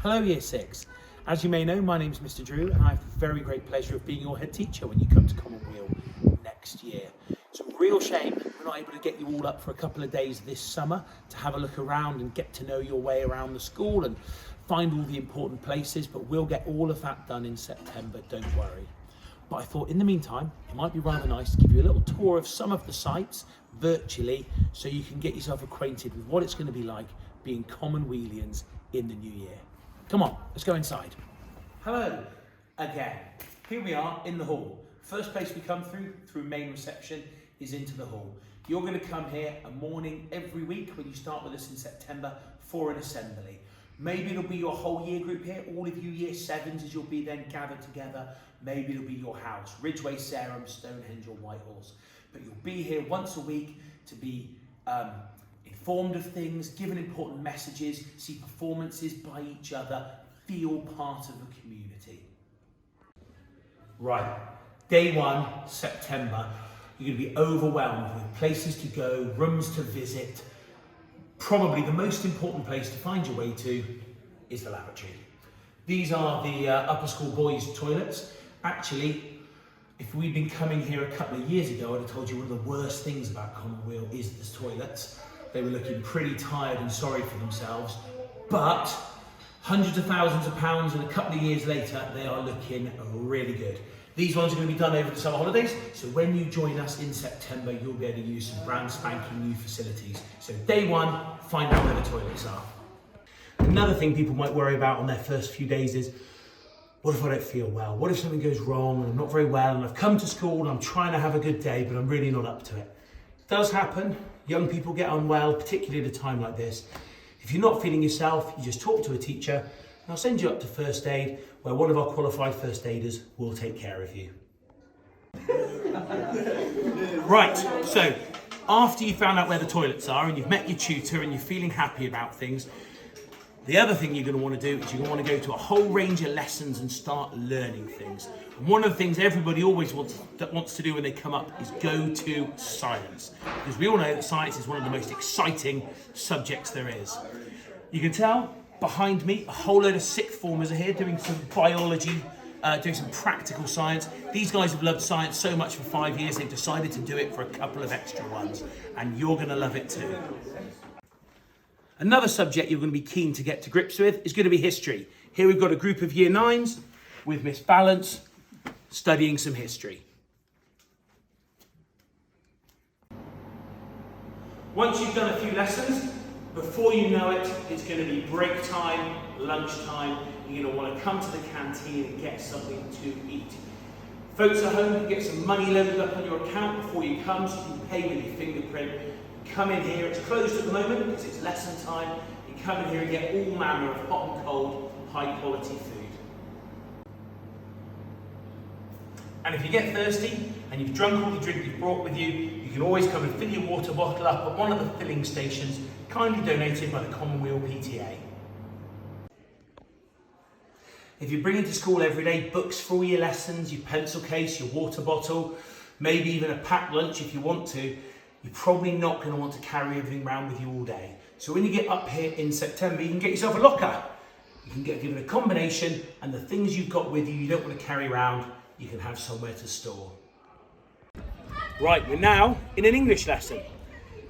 Hello Year 6. As you may know, my name is Mr. Drew and I have the very great pleasure of being your head teacher when you come to Commonweal next year. It's a real shame we're not able to get you all up for a couple of days this summer to have a look around and get to know your way around the school and find all the important places, but we'll get all of that done in September, don't worry. But I thought in the meantime, it might be rather nice to give you a little tour of some of the sites virtually so you can get yourself acquainted with what it's going to be like being Commonwealians in the new year. Come on, let's go inside. Hello again. Here we are in the hall. First place we come through main reception, is into the hall. You're going to come here a morning every week when you start with us in September for an assembly. Maybe it'll be your whole year group here, all of you Year 7s as you'll be then gathered together. Maybe it'll be your house, Ridgeway, Sarum, Stonehenge or Whitehorse. But you'll be here once a week to be informed of things, given important messages, see performances by each other, feel part of the community. Right, day 1, September, you're going to be overwhelmed with places to go, rooms to visit. Probably the most important place to find your way to is the lavatory. These are the upper school boys' toilets. Actually, if we'd been coming here a couple of years ago, I'd have told you one of the worst things about Commonweal is the toilets. They were looking pretty tired and sorry for themselves, but hundreds of thousands of pounds and a couple of years later, they are looking really good. These ones are going to be done over the summer holidays, so when you join us in September, you'll be able to use some brand spanking new facilities. So day 1, find out where the toilets are. Another thing people might worry about on their first few days is, what if I don't feel well? What if something goes wrong and I'm not very well and I've come to school and I'm trying to have a good day, but I'm really not up to it? It does happen. Young people get unwell, particularly at a time like this. If you're not feeling yourself, you just talk to a teacher and I'll send you up to first aid, where one of our qualified first aiders will take care of you. Right, so after you found out where the toilets are and you've met your tutor and you're feeling happy about things, the other thing you're going to want to do is you're going to want to go to a whole range of lessons and start learning things. And one of the things everybody always wants to do when they come up is go to science. Because we all know that science is one of the most exciting subjects there is. You can tell behind me a whole load of sixth formers are here doing some biology, doing some practical science. These guys have loved science so much for 5 years they've decided to do it for a couple of extra ones. And you're going to love it too. Another subject you're going to be keen to get to grips with is going to be history. Here we've got a group of Year 9s with Miss Balance studying some history. Once you've done a few lessons, before you know it, it's going to be break time, lunch time. You're going to want to come to the canteen and get something to eat. Folks at home can get some money loaded up on your account before you come so you can pay with your fingerprint. Come in here, it's closed at the moment because it's lesson time. You come in here and get all manner of hot and cold, high quality food. And if you get thirsty and you've drunk all the drink you've brought with you, you can always come and fill your water bottle up at one of the filling stations, kindly donated by the Commonweal PTA. If you're bringing to school every day books for all your lessons, your pencil case, your water bottle, maybe even a packed lunch if you want to, you're probably not going to want to carry everything around with you all day. So when you get up here in September, you can get yourself a locker. You can get given a combination, and the things you've got with you don't want to carry around, you can have somewhere to store. Right, we're now in an English lesson.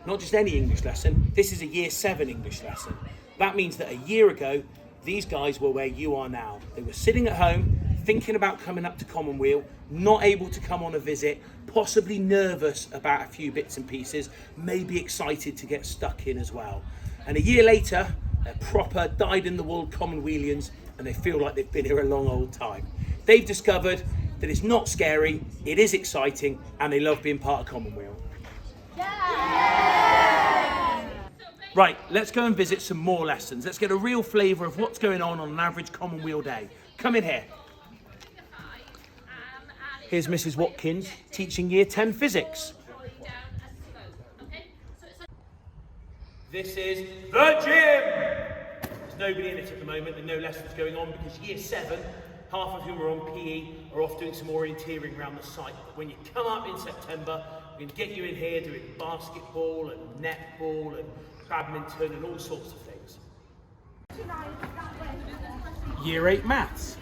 Not just any English lesson, this is a Year 7 English lesson. That means that a year ago, these guys were where you are now. They were sitting at home, thinking about coming up to Commonweal, not able to come on a visit, possibly nervous about a few bits and pieces, maybe excited to get stuck in as well. And a year later, they're proper, dyed-in-the-wool Commonwealians, and they feel like they've been here a long old time. They've discovered that it's not scary, it is exciting, and they love being part of Commonweal. Yeah! Right, let's go and visit some more lessons. Let's get a real flavour of what's going on an average Commonweal day. Come in here. Here's Mrs. Watkins teaching Year 10 physics. This is the gym! There's nobody in it at the moment and no lessons going on because Year 7, half of whom are on PE, are off doing some orienteering around the site. But when you come up in September, we can get you in here doing basketball and netball and badminton and all sorts of things. Year 8 Maths.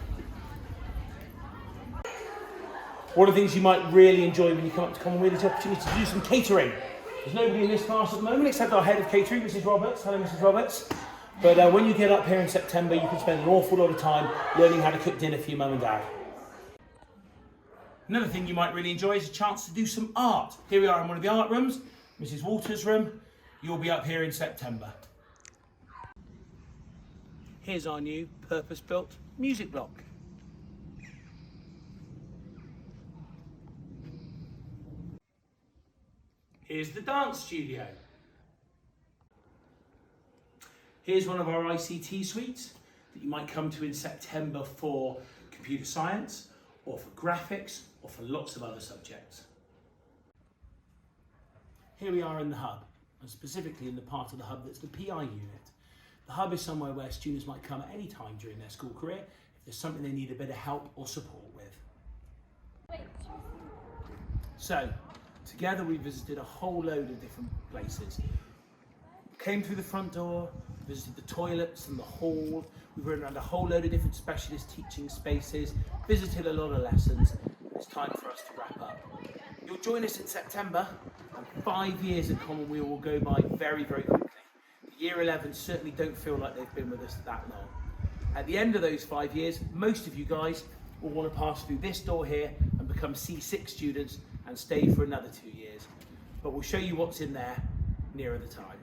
One of the things you might really enjoy when you come up to Commonweal is the opportunity to do some catering. There's nobody in this class at the moment except our head of catering, Mrs. Roberts. Hello, Mrs. Roberts. But when you get up here in September, you can spend an awful lot of time learning how to cook dinner for your mum and dad. Another thing you might really enjoy is a chance to do some art. Here we are in one of the art rooms, Mrs. Walters' room. You'll be up here in September. Here's our new purpose-built music block. Here's the dance studio. Here's one of our ICT suites that you might come to in September for computer science, or for graphics, or for lots of other subjects. Here we are in the hub, and specifically in the part of the hub that's the PI unit. The hub is somewhere where students might come at any time during their school career if there's something they need a bit of help or support with. So, together we visited a whole load of different places. Came through the front door, visited the toilets and the hall. We've run around a whole load of different specialist teaching spaces, visited a lot of lessons. It's time for us to wrap up. You'll join us in September, and 5 years at Commonweal will go by very, very quickly. The Year 11 certainly don't feel like they've been with us that long. At the end of those 5 years, most of you guys will want to pass through this door here and become C6 students and stay for another 2 years. But we'll show you what's in there nearer the time.